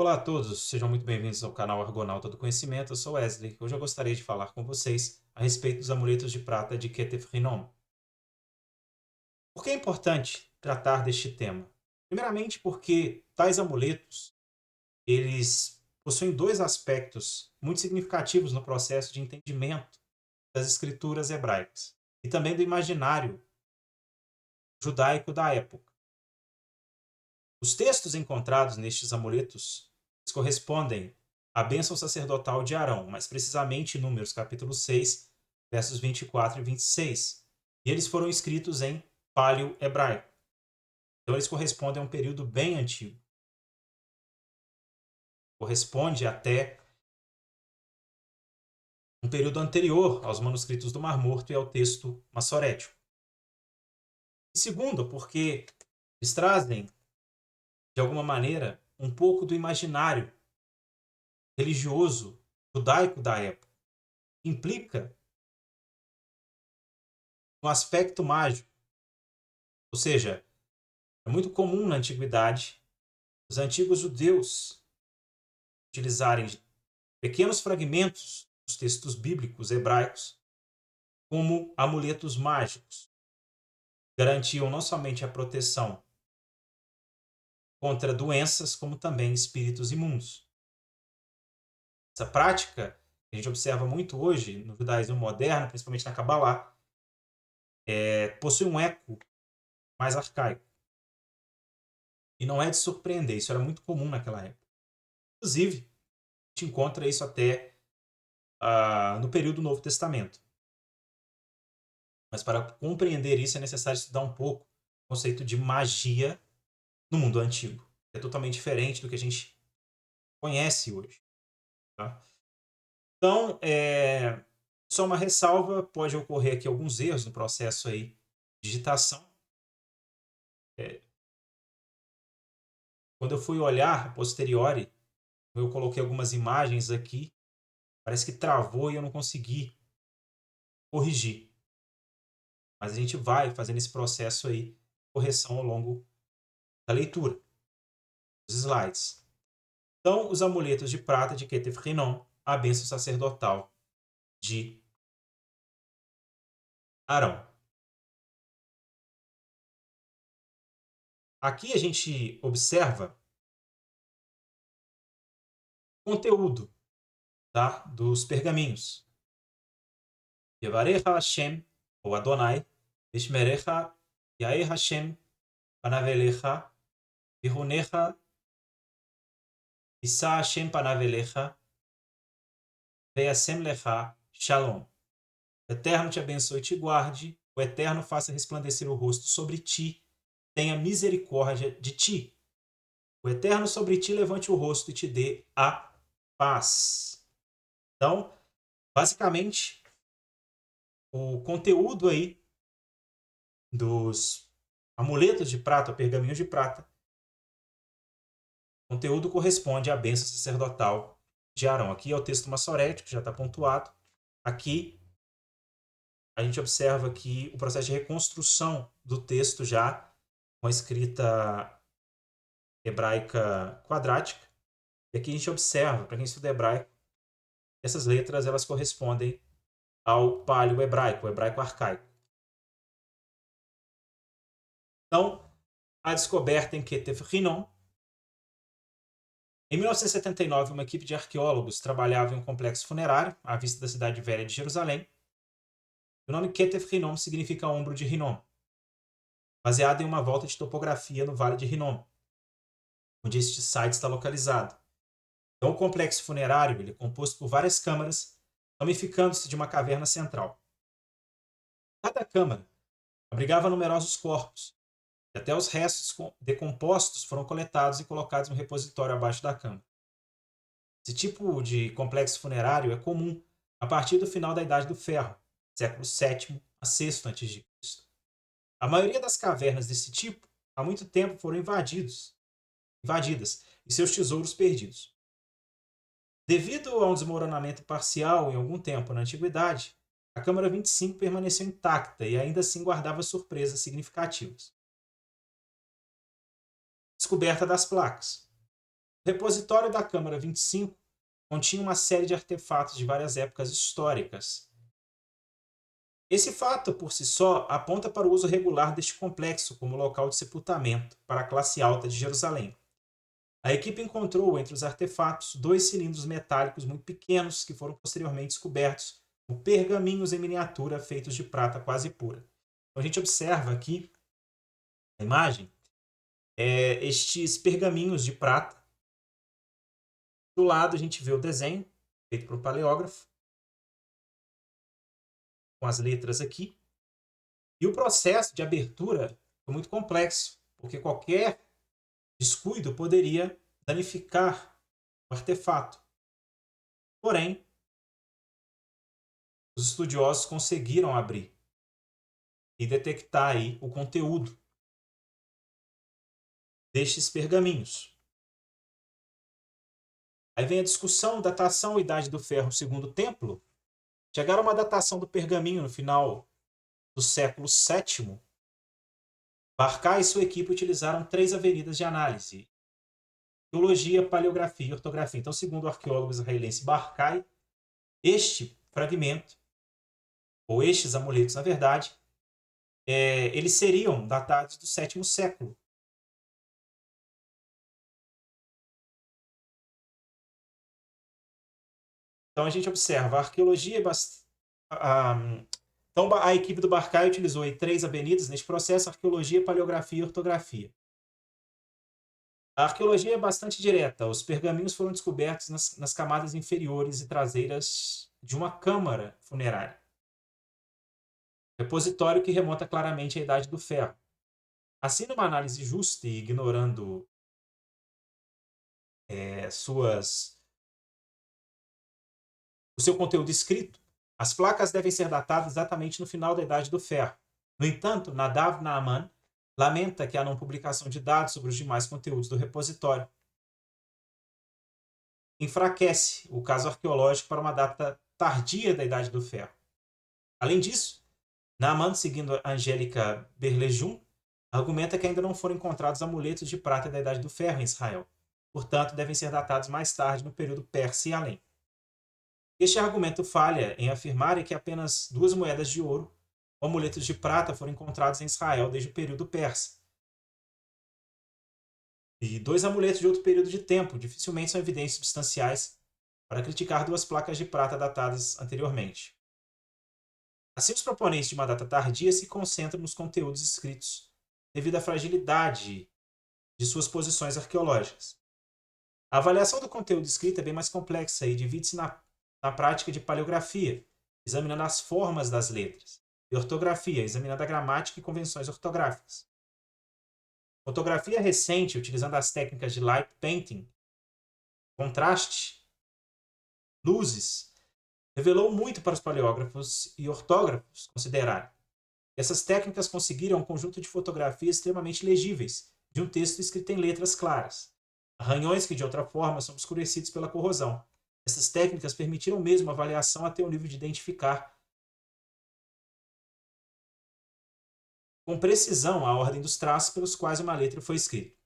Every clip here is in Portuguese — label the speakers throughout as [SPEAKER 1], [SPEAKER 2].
[SPEAKER 1] Olá a todos, sejam muito bem-vindos ao canal Argonauta do Conhecimento. Eu sou Wesley. Hoje eu gostaria de falar com vocês a respeito dos amuletos de prata de Ketef Hinnom. Por que é importante tratar deste tema? Primeiramente porque tais amuletos, eles possuem dois aspectos muito significativos no processo de entendimento das escrituras hebraicas e também do imaginário judaico da época. Os textos encontrados nestes amuletos correspondem à bênção sacerdotal de Arão, mais precisamente em Números capítulo 6, versos 24 e 26. E eles foram escritos em paleo-hebraico. Então eles correspondem a um período bem antigo. Corresponde até um período anterior aos manuscritos do Mar Morto e ao texto massorético. E segundo, porque eles trazem, de alguma maneira, um pouco do imaginário religioso judaico da época. Implica um aspecto mágico. Ou seja, é muito comum na antiguidade os antigos judeus utilizarem pequenos fragmentos dos textos bíblicos hebraicos como amuletos mágicos. Garantiam não somente a proteção contra doenças, como também espíritos imundos. Essa prática que a gente observa muito hoje no judaísmo moderno, principalmente na Kabbalah, possui um eco mais arcaico. E não é de surpreender, isso era muito comum naquela época. Inclusive, a gente encontra isso até no período do Novo Testamento. Mas para compreender isso é necessário estudar um pouco o conceito de magia no mundo antigo. É totalmente diferente do que a gente conhece hoje. Tá? Então, só uma ressalva, pode ocorrer aqui alguns erros no processo aí de digitação. Quando eu fui olhar a posteriori, eu coloquei algumas imagens aqui, parece que travou e eu não consegui corrigir. Mas a gente vai fazendo esse processo aí, correção ao longo da leitura, dos slides. Então, os amuletos de prata de Ketef Hinnom, a bênção sacerdotal de Arão. Aqui a gente observa o conteúdo, tá, dos pergaminhos. Yevarecha Hashem, ou Adonai, Vishmerecha, Yair Hashem, Panavelecha, Virunecha, Issa Hashem Panavelecha, Veyasem Lecha, Shalom. O Eterno te abençoe e te guarde, o Eterno faça resplandecer o rosto sobre ti, tenha misericórdia de ti. O Eterno sobre ti levante o rosto e te dê a paz. Então, basicamente, o conteúdo aí dos amuletos de prata, pergaminhos de prata, o conteúdo corresponde à bênção sacerdotal de Arão. Aqui é o texto massorético, já está pontuado. Aqui a gente observa que o processo de reconstrução do texto já com a escrita hebraica quadrática. E aqui a gente observa, para quem estuda hebraico, essas letras elas correspondem ao paleo-hebraico, o hebraico arcaico. Então, a descoberta em Ketef Hinnom. Em 1979, uma equipe de arqueólogos trabalhava em um complexo funerário à vista da cidade velha de Jerusalém. O nome Ketef Hinnom significa ombro de Hinnom, baseado em uma volta de topografia no Vale de Hinnom, onde este site está localizado. Então, o complexo funerário ele é composto por várias câmaras, ramificando-se de uma caverna central. Cada câmara abrigava numerosos corpos, e até os restos decompostos foram coletados e colocados no repositório abaixo da câmara. Esse tipo de complexo funerário é comum a partir do final da Idade do Ferro, século VII a VI a.C. A maioria das cavernas desse tipo, há muito tempo, foram invadidas e seus tesouros perdidos. Devido a um desmoronamento parcial em algum tempo na Antiguidade, a Câmara 25 permaneceu intacta e ainda assim guardava surpresas significativas. Descoberta das placas. O repositório da Câmara 25 continha uma série de artefatos de várias épocas históricas. Esse fato, por si só, aponta para o uso regular deste complexo como local de sepultamento para a classe alta de Jerusalém. A equipe encontrou entre os artefatos 2 cilindros metálicos muito pequenos que foram posteriormente descobertos como pergaminhos em miniatura feitos de prata quase pura. Então a gente observa aqui na imagem estes pergaminhos de prata. Do lado a gente vê o desenho feito por um paleógrafo com as letras aqui. E o processo de abertura foi muito complexo, porque qualquer descuido poderia danificar o artefato. Porém, os estudiosos conseguiram abrir e detectar aí o conteúdo destes pergaminhos. Aí vem a discussão, datação e idade do ferro segundo o templo. Chegaram a uma datação do pergaminho no final do século VII. Barkay e sua equipe utilizaram 3 avenidas de análise: geologia, paleografia e ortografia. Então, segundo o arqueólogo israelense Barkay, este fragmento, ou estes amuletos, na verdade, eles seriam datados do 7º século. Então a gente observa a arqueologia. Então a equipe do Barkay utilizou aí 3 avenidas neste processo: arqueologia, paleografia e ortografia. A arqueologia é bastante direta. Os pergaminhos foram descobertos nas camadas inferiores e traseiras de uma câmara funerária. Repositório que remonta claramente à Idade do Ferro. Assim, numa análise justa e ignorando o seu conteúdo escrito, as placas devem ser datadas exatamente no final da Idade do Ferro. No entanto, Nadav Naaman lamenta que a não publicação de dados sobre os demais conteúdos do repositório enfraquece o caso arqueológico para uma data tardia da Idade do Ferro. Além disso, Naaman, seguindo a Angélica Berlejum, argumenta que ainda não foram encontrados amuletos de prata da Idade do Ferro em Israel. Portanto, devem ser datados mais tarde, no período persa e além. Este argumento falha em afirmar que apenas 2 moedas de ouro ou amuletos de prata foram encontrados em Israel desde o período persa. E 2 amuletos de outro período de tempo dificilmente são evidências substanciais para criticar 2 placas de prata datadas anteriormente. Assim, os proponentes de uma data tardia se concentram nos conteúdos escritos devido à fragilidade de suas posições arqueológicas. A avaliação do conteúdo escrito é bem mais complexa e divide-se na prática de paleografia, examinando as formas das letras, e ortografia, examinando a gramática e convenções ortográficas. Fotografia recente, utilizando as técnicas de light painting, contraste, luzes, revelou muito para os paleógrafos e ortógrafos considerarem. Essas técnicas conseguiram um conjunto de fotografias extremamente legíveis de um texto escrito em letras claras, arranhões que de outra forma são obscurecidos pela corrosão. Essas técnicas permitiram mesmo a avaliação até o nível de identificar com precisão a ordem dos traços pelos quais uma letra foi escrita.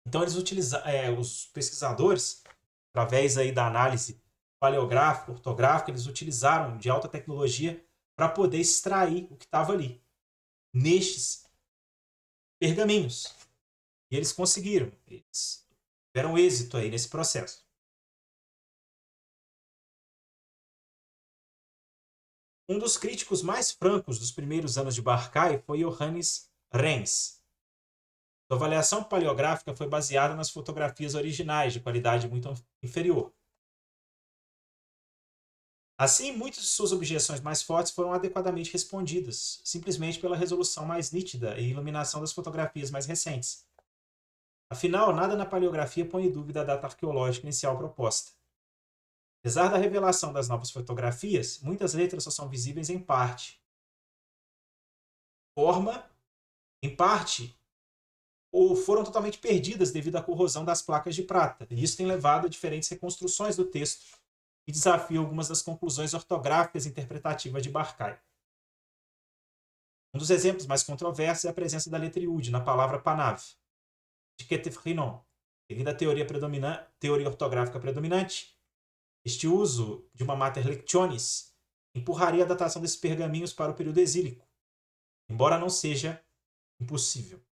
[SPEAKER 1] Então os pesquisadores, através aí da análise paleográfica, ortográfica, eles utilizaram de alta tecnologia para poder extrair o que estava ali, nestes pergaminhos. E eles conseguiram, eles tiveram êxito aí nesse processo. Um dos críticos mais francos dos primeiros anos de Barkay foi Johannes Rens. Sua avaliação paleográfica foi baseada nas fotografias originais, de qualidade muito inferior. Assim, muitas de suas objeções mais fortes foram adequadamente respondidas, simplesmente pela resolução mais nítida e iluminação das fotografias mais recentes. Afinal, nada na paleografia põe em dúvida a data arqueológica inicial proposta. Apesar da revelação das novas fotografias, muitas letras só são visíveis em parte. Em parte, ou foram totalmente perdidas devido à corrosão das placas de prata. E isso tem levado a diferentes reconstruções do texto e desafia algumas das conclusões ortográficas e interpretativas de Barkay. Um dos exemplos mais controversos é a presença da letra Yud na palavra Panav, de Ketef Rinon, Devido à teoria ortográfica predominante, este uso de uma mater lectionis empurraria a datação desses pergaminhos para o período exílico, embora não seja impossível.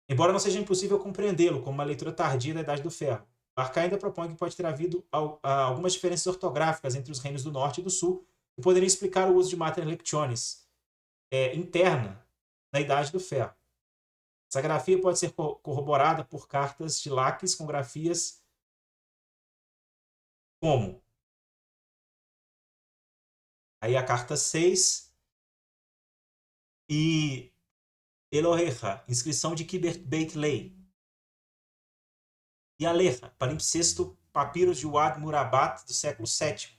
[SPEAKER 1] Embora não seja impossível compreendê-lo como uma leitura tardia da Idade do Ferro, Barca ainda propõe que pode ter havido algumas diferenças ortográficas entre os reinos do Norte e do Sul que poderiam explicar o uso de mater lectionis interna na Idade do Ferro. Essa grafia pode ser corroborada por cartas de Laques com grafias como aí a carta 6 e Elohecha, inscrição de Kibert Beit Lei. E Alecha, palimpsesto, papiros de Wad Murabat do século VII.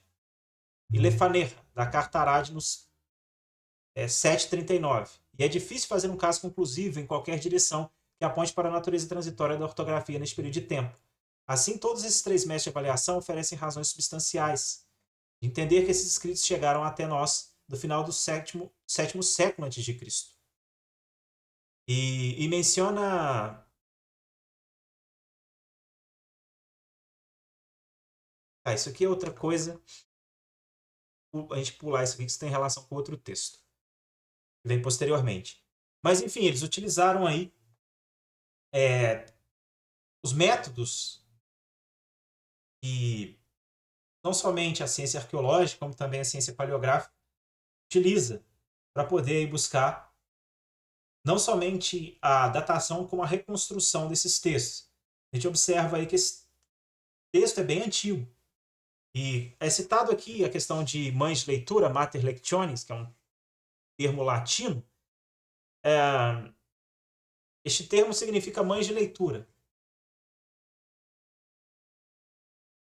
[SPEAKER 1] E Lefanecha, da carta Aradnos 739. E é difícil fazer um caso conclusivo em qualquer direção que aponte para a natureza transitória da ortografia neste período de tempo. Assim, todos esses 3 mestres de avaliação oferecem razões substanciais de entender que esses escritos chegaram até nós do final do sétimo século a.C. E menciona... isso aqui é outra coisa. A gente pular isso aqui, que isso tem relação com outro texto. Que vem posteriormente. Mas, enfim, eles utilizaram aí os métodos que não somente a ciência arqueológica, como também a ciência paleográfica utiliza para poder buscar não somente a datação, como a reconstrução desses textos. A gente observa aí que esse texto é bem antigo. E é citado aqui a questão de mães de leitura, mater lectionis, que é um termo latino. Este termo significa mães de leitura.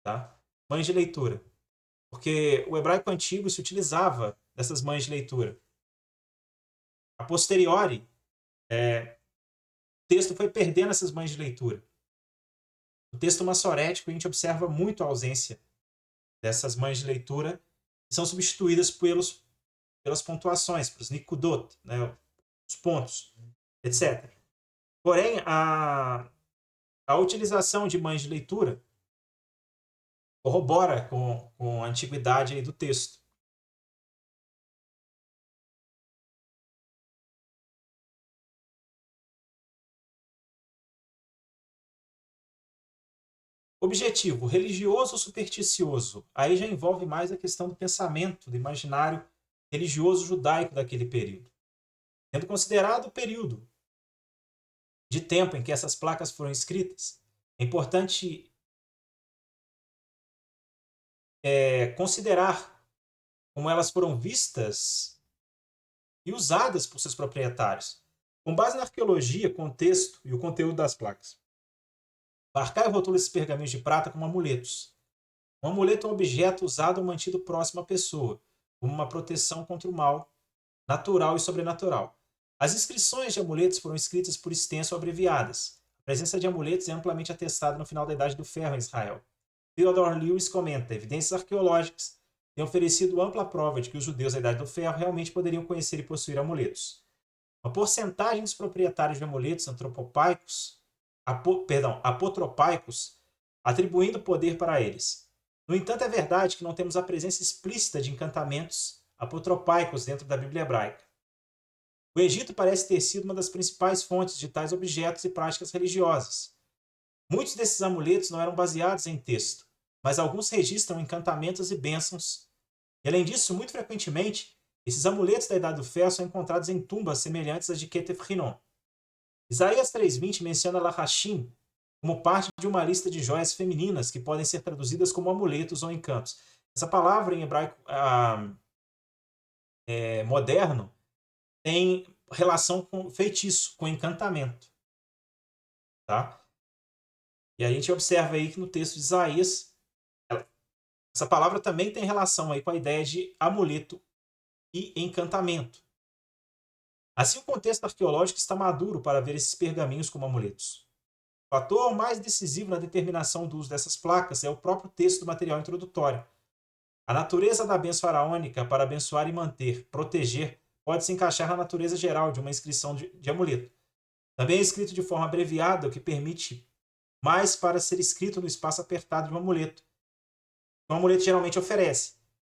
[SPEAKER 1] Tá? Mães de leitura. Porque o hebraico antigo se utilizava dessas mães de leitura. A posteriori, o texto foi perdendo essas mães de leitura. No texto massorético, a gente observa muito a ausência dessas mães de leitura, que são substituídas pelas pontuações, pelos nikudot, né, os pontos, etc. Porém, a utilização de mães de leitura corrobora com a antiguidade aí do texto. Objetivo, religioso ou supersticioso? Aí já envolve mais a questão do pensamento, do imaginário religioso judaico daquele período. Tendo considerado o período de tempo em que essas placas foram escritas, é importante considerar como elas foram vistas e usadas por seus proprietários, com base na arqueologia, contexto e o conteúdo das placas. Barclay rotula esses pergaminhos de prata como amuletos. Um amuleto é um objeto usado ou mantido próximo à pessoa, como uma proteção contra o mal, natural e sobrenatural. As inscrições de amuletos foram escritas por extenso ou abreviadas. A presença de amuletos é amplamente atestada no final da Idade do Ferro em Israel. Theodore Lewis comenta: evidências arqueológicas têm oferecido ampla prova de que os judeus da Idade do Ferro realmente poderiam conhecer e possuir amuletos. Uma porcentagem dos proprietários de amuletos apotropaicos, atribuindo poder para eles. No entanto, é verdade que não temos a presença explícita de encantamentos apotropaicos dentro da Bíblia hebraica. O Egito parece ter sido uma das principais fontes de tais objetos e práticas religiosas. Muitos desses amuletos não eram baseados em texto, mas alguns registram encantamentos e bênçãos. E, além disso, muito frequentemente, esses amuletos da Idade do Ferro são encontrados em tumbas semelhantes às de Ketef Hinnom. Isaías 3:20 menciona Lahashim como parte de uma lista de joias femininas que podem ser traduzidas como amuletos ou encantos. Essa palavra em hebraico moderno tem relação com feitiço, com encantamento. Tá? E a gente observa aí que no texto de Isaías, essa palavra também tem relação aí com a ideia de amuleto e encantamento. Assim, o contexto arqueológico está maduro para ver esses pergaminhos como amuletos. O fator mais decisivo na determinação do uso dessas placas é o próprio texto do material introdutório. A natureza da bênção faraônica para abençoar e manter, proteger, pode se encaixar na natureza geral de uma inscrição de amuleto. Também é escrito de forma abreviada, o que permite mais para ser escrito no espaço apertado de um amuleto, que um amuleto geralmente oferece.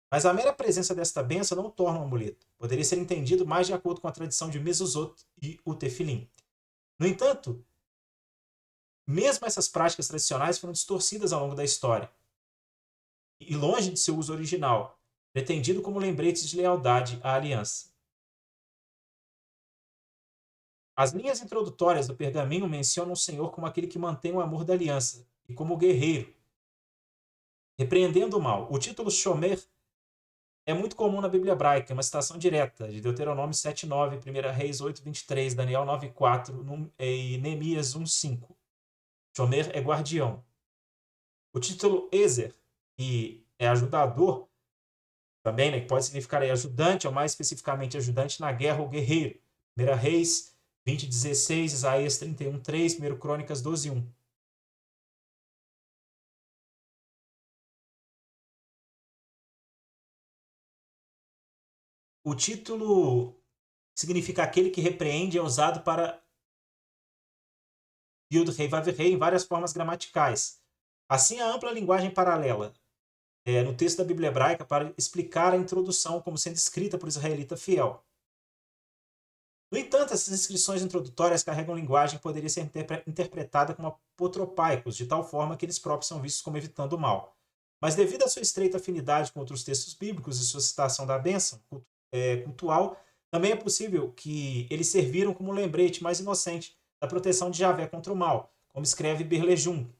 [SPEAKER 1] Mas a mera presença desta benção não o torna um amuleto. Poderia ser entendido mais de acordo com a tradição de Mezuzot e o Tefilim. No entanto, mesmo essas práticas tradicionais foram distorcidas ao longo da história, e longe de seu uso original, pretendido como lembretes de lealdade à aliança. As linhas introdutórias do pergaminho mencionam o Senhor como aquele que mantém o amor da aliança e como o guerreiro, repreendendo o mal. O título Shomer é muito comum na Bíblia hebraica, é uma citação direta de Deuteronômio 7:9, 1 Reis 8:23, Daniel 9:4 e Neemias 1:5. Shomer é guardião. O título Ezer, que é ajudador, também, né, que pode significar ajudante, ou mais especificamente ajudante na guerra ou guerreiro. 1 Reis 20:16, Isaías 31:3, 1 Crônicas 12:1. O título significa aquele que repreende, é usado para Yud Rei Vav Rei em várias formas gramaticais. Assim, a ampla linguagem paralela no texto da Bíblia hebraica para explicar a introdução como sendo escrita por israelita fiel. No entanto, essas inscrições introdutórias carregam linguagem que poderia ser interpretada como apotropaicos, de tal forma que eles próprios são vistos como evitando o mal. Mas devido à sua estreita afinidade com outros textos bíblicos e sua citação da bênção cultual, também é possível que eles serviram como um lembrete mais inocente da proteção de Javé contra o mal, como escreve Berlejum.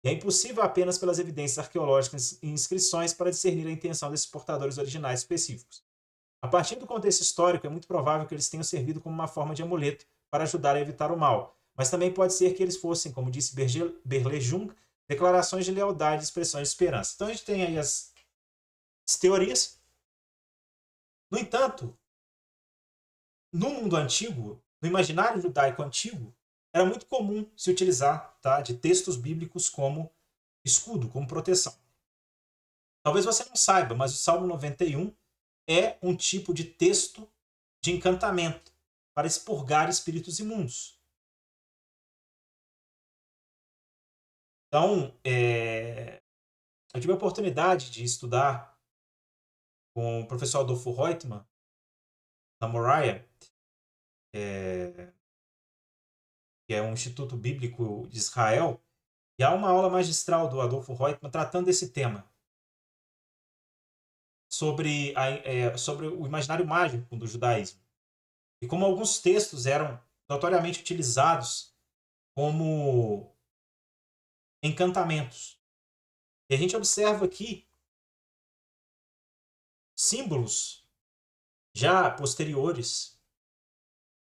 [SPEAKER 1] E é impossível apenas pelas evidências arqueológicas e inscrições para discernir a intenção desses portadores originais específicos. A partir do contexto histórico, é muito provável que eles tenham servido como uma forma de amuleto para ajudar a evitar o mal. Mas também pode ser que eles fossem, como disse Berlejung, declarações de lealdade e expressões de esperança. Então a gente tem aí as teorias. No entanto, no mundo antigo, no imaginário judaico antigo, era muito comum se utilizar, tá, de textos bíblicos como escudo, como proteção. Talvez você não saiba, mas o Salmo 91 é um tipo de texto de encantamento para expurgar espíritos imundos. Então, eu tive a oportunidade de estudar com o professor Adolfo Reutemann, da Moriah, que é um instituto bíblico de Israel, e há uma aula magistral do Adolfo Reutemann tratando desse tema, sobre o imaginário mágico do judaísmo, e como alguns textos eram notoriamente utilizados como encantamentos. E a gente observa aqui símbolos já posteriores,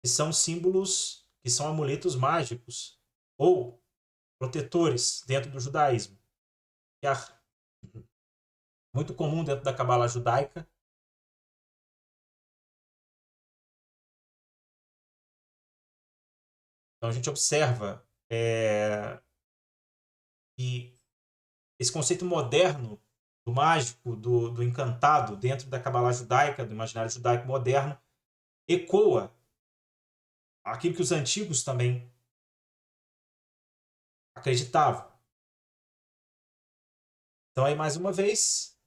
[SPEAKER 1] que são símbolos, que são amuletos mágicos ou protetores dentro do judaísmo. Que é muito comum dentro da Cabala judaica. Então a gente observa que esse conceito moderno do mágico, do encantado, dentro da Cabala judaica, do imaginário judaico moderno, ecoa aquilo que os antigos também acreditavam. Então aí mais uma vez,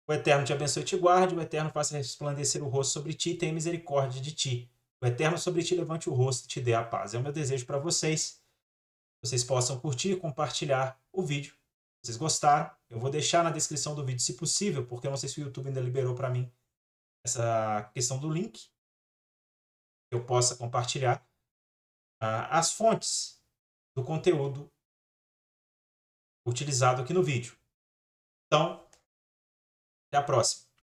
[SPEAKER 1] o Eterno te abençoe e te guarde, o Eterno faça resplandecer o rosto sobre ti e tenha misericórdia de ti. O Eterno sobre ti levante o rosto e te dê a paz. É o meu desejo para vocês. Vocês possam curtir e compartilhar o vídeo. Se vocês gostaram, eu vou deixar na descrição do vídeo, se possível, porque eu não sei se o YouTube ainda liberou para mim essa questão do link, que eu possa compartilhar as fontes do conteúdo utilizado aqui no vídeo. Então, até a próxima.